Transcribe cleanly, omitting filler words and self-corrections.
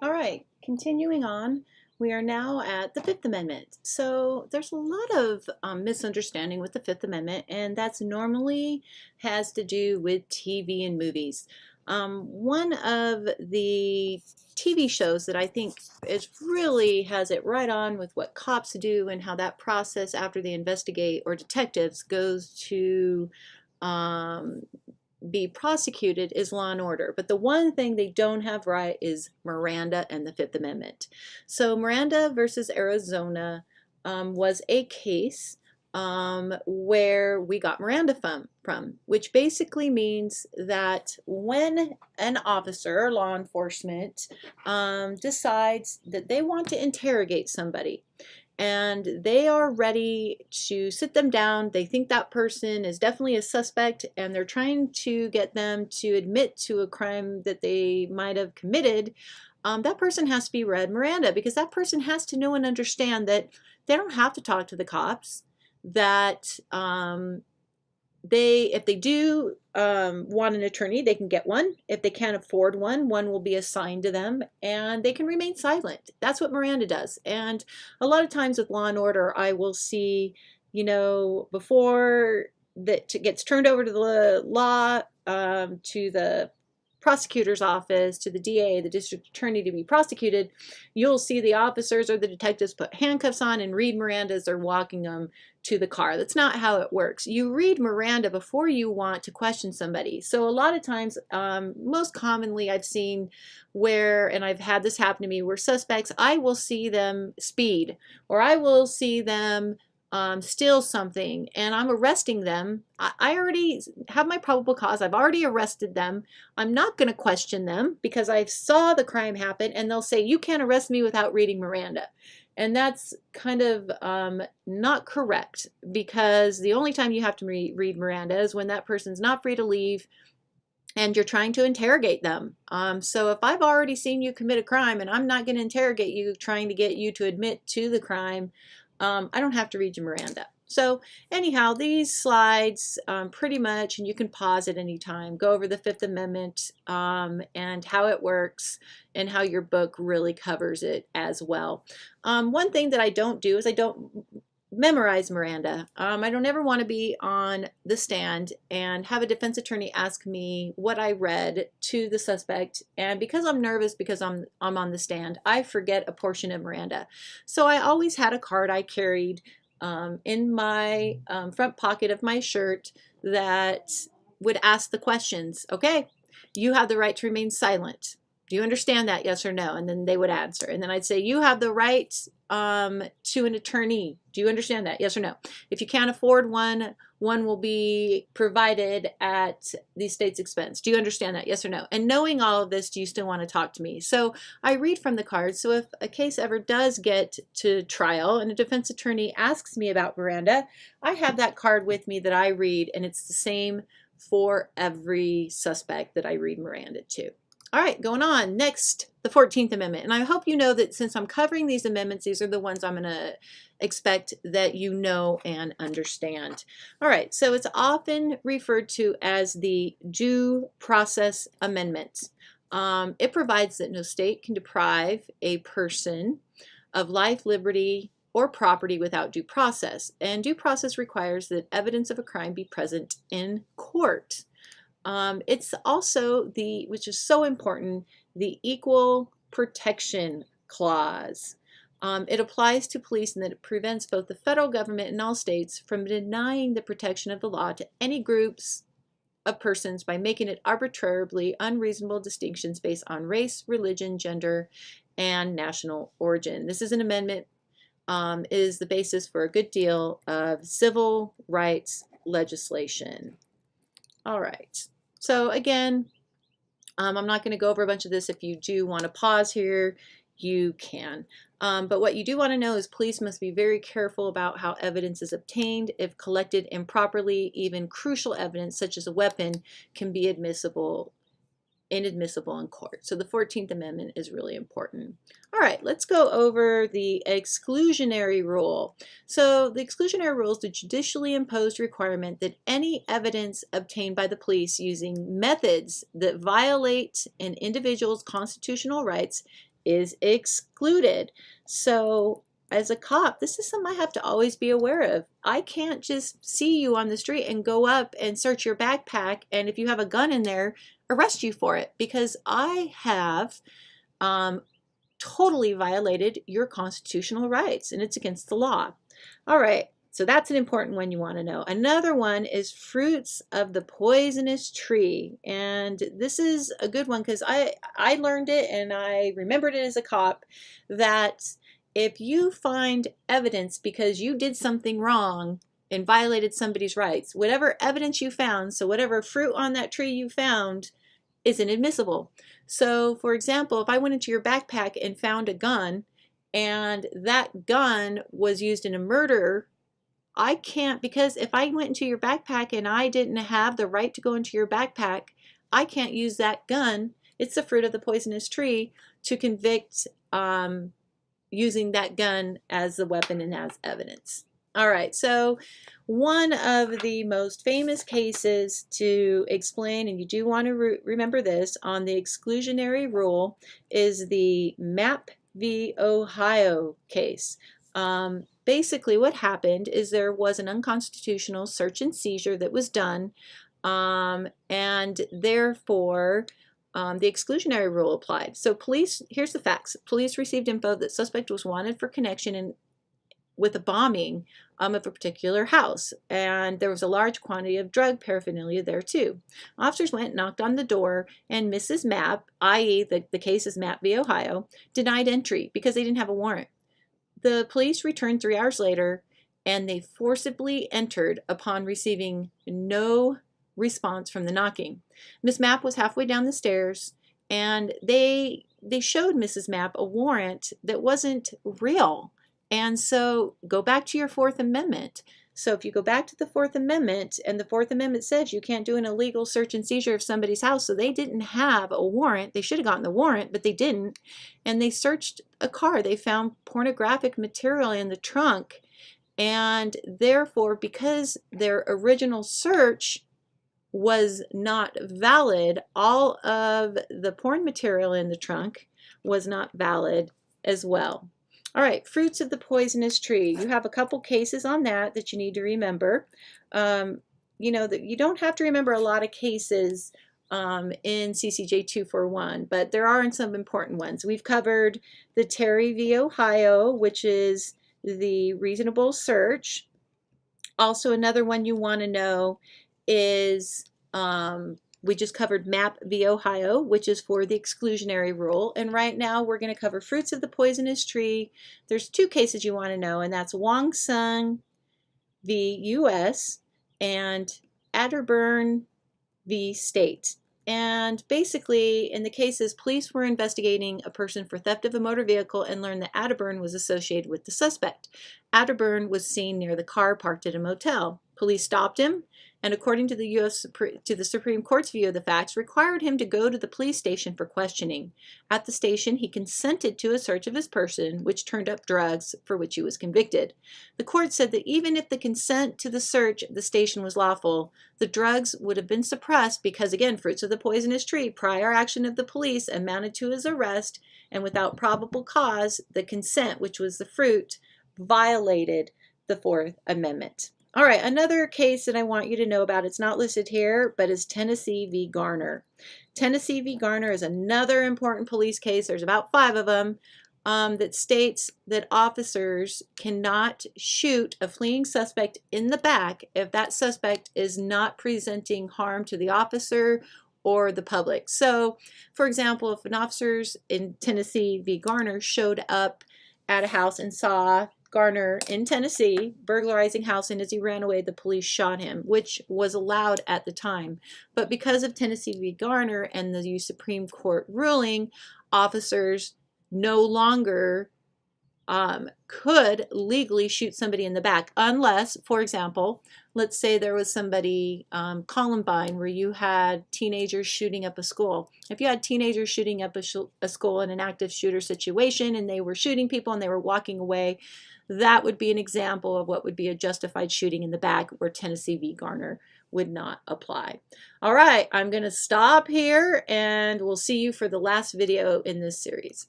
All right, continuing on, we are now at the Fifth Amendment. So there's a lot of misunderstanding with the Fifth Amendment, and that's normally has to do with TV and movies. One of the TV shows that I think is really has it right on with what cops do and how that process after they investigate or detectives goes to um, be prosecuted is Law and Order. But the one thing they don't have right is Miranda and the Fifth Amendment. So Miranda versus Arizona was a case where we got Miranda from, which basically means that when an officer or law enforcement decides that they want to interrogate somebody, and they are ready to sit them down. They think that person is definitely a suspect, and they're trying to get them to admit to a crime that they might have committed. That person has to be read Miranda, because that person has to know and understand that they don't have to talk to the cops, that if they do want an attorney, they can get one. If they can't afford one, one will be assigned to them, and they can remain silent. That's what Miranda does. And a lot of times with Law and Order, I will see, before that gets turned over to the law, to the prosecutor's office, to the DA, the district attorney, to be prosecuted, you'll see the officers or the detectives put handcuffs on and read Miranda as they're walking them to the car. That's not how it works. You read Miranda before you want to question somebody. So a lot of times, most commonly I've seen where, and I've had this happen to me, where suspects, I will see them speed, or I will see them steal something, and I'm arresting them. I already have my probable cause. I've already arrested them. I'm not going to question them because I saw the crime happen, and they'll say, you can't arrest me without reading Miranda. And that's kind of not correct, because the only time you have to read Miranda is when that person's not free to leave and you're trying to interrogate them. So if I've already seen you commit a crime and I'm not going to interrogate you trying to get you to admit to the crime, I don't have to read you Miranda. So anyhow, these slides pretty much, and you can pause at any time, go over the Fifth Amendment and how it works and how your book really covers it as well. One thing that I don't do is I don't memorize Miranda. I don't ever want to be on the stand and have a defense attorney ask me what I read to the suspect, and because I'm nervous because I'm on the stand, I forget a portion of Miranda. So I always had a card I carried in my front pocket of my shirt that would ask the questions. Okay, you have the right to remain silent. Do you understand that? Yes or no? And then they would answer. And then I'd say, you have the right to an attorney. Do you understand that? Yes or no? If you can't afford one, one will be provided at the state's expense. Do you understand that? Yes or no? And knowing all of this, do you still want to talk to me? So I read from the cards. So if a case ever does get to trial and a defense attorney asks me about Miranda, I have that card with me that I read, and it's the same for every suspect that I read Miranda to. All right, going on. Next, the 14th Amendment. And I hope you know that since I'm covering these amendments, these are the ones I'm going to expect that you know and understand. All right, so it's often referred to as the Due Process Amendment. It provides that no state can deprive a person of life, liberty, or property without due process. And due process requires that evidence of a crime be present in court. It's also which is so important, the Equal Protection Clause. It applies to police in that it prevents both the federal government and all states from denying the protection of the law to any groups of persons by making it arbitrarily unreasonable distinctions based on race, religion, gender, and national origin. This is an amendment, is the basis for a good deal of civil rights legislation. All right, so again, I'm not going to go over a bunch of this. If you do want to pause here, you can. But what you do want to know is police must be very careful about how evidence is obtained. If collected improperly, even crucial evidence such as a weapon can be inadmissible in court. So the 14th Amendment is really important. All right, let's go over the exclusionary rule. So the exclusionary rule is the judicially imposed requirement that any evidence obtained by the police using methods that violate an individual's constitutional rights is excluded. So as a cop, this is something I have to always be aware of. I can't just see you on the street and go up and search your backpack, and if you have a gun in there, arrest you for it, because I have totally violated your constitutional rights, and it's against the law. All right, so that's an important one you want to know. Another one is fruits of the poisonous tree, and this is a good one because I learned it and I remembered it as a cop, that if you find evidence because you did something wrong and violated somebody's rights, whatever evidence you found, so whatever fruit on that tree you found, is inadmissible. So for example, if I went into your backpack and found a gun and that gun was used in a murder, I can't, because if I went into your backpack and I didn't have the right to go into your backpack, I can't use that gun. It's the fruit of the poisonous tree to convict using that gun as the weapon and as evidence. All right, so one of the most famous cases to explain, and you do want to remember this, on the exclusionary rule is the Mapp v. Ohio case. Basically what happened is there was an unconstitutional search and seizure that was done, and therefore the exclusionary rule applied. So police, here's the facts. Police received info that suspect was wanted for connection with a bombing of a particular house, and there was a large quantity of drug paraphernalia there too. Officers went, knocked on the door, and Mrs. Mapp, i.e. the case is Mapp v. Ohio, denied entry because they didn't have a warrant. The police returned 3 hours later, and they forcibly entered upon receiving no response from the knocking. Miss Mapp was halfway down the stairs, and they showed Mrs. Mapp a warrant that wasn't real. And so go back to your Fourth Amendment. So if you go back to the Fourth Amendment, and the Fourth Amendment says you can't do an illegal search and seizure of somebody's house, so they didn't have a warrant. They should have gotten the warrant, but they didn't. And they searched a car. They found pornographic material in the trunk. And therefore, because their original search was not valid, all of the porn material in the trunk was not valid as well. All right, fruits of the poisonous tree. You have a couple cases on that you need to remember. You know that you don't have to remember a lot of cases in CCJ 241, but there are some important ones. We've covered the Terry v. Ohio, which is the reasonable search. Also, another one you want to know is we just covered Mapp v. Ohio, which is for the exclusionary rule. And right now we're going to cover fruits of the poisonous tree. There's 2 cases you want to know, and that's Wong Sung v. U.S. and Atterburn v. State. And basically, in the cases, police were investigating a person for theft of a motor vehicle and learned that Atterburn was associated with the suspect. Atterburn was seen near the car parked at a motel. Police stopped him, and according to the Supreme Court's view of the facts, required him to go to the police station for questioning. At the station, he consented to a search of his person, which turned up drugs for which he was convicted. The court said that even if the consent to the search at the station was lawful, the drugs would have been suppressed because, again, fruits of the poisonous tree, prior action of the police amounted to his arrest, and without probable cause, the consent, which was the fruit, violated the Fourth Amendment. All right, another case that I want you to know about, it's not listed here, but is Tennessee v. Garner. Tennessee v. Garner is another important police case. There's about 5 of them that states that officers cannot shoot a fleeing suspect in the back if that suspect is not presenting harm to the officer or the public. So, for example, if an officers in Tennessee v. Garner showed up at a house and saw Garner in Tennessee burglarizing house, and as he ran away, the police shot him, which was allowed at the time. But because of Tennessee v. Garner and the Supreme Court ruling, officers no longer could legally shoot somebody in the back unless, for example, let's say there was somebody, Columbine, where you had teenagers shooting up a school. If you had teenagers shooting up a school in an active shooter situation and they were shooting people and they were walking away, that would be an example of what would be a justified shooting in the back, where Tennessee v. Garner would not apply. All right, I'm going to stop here and we'll see you for the last video in this series.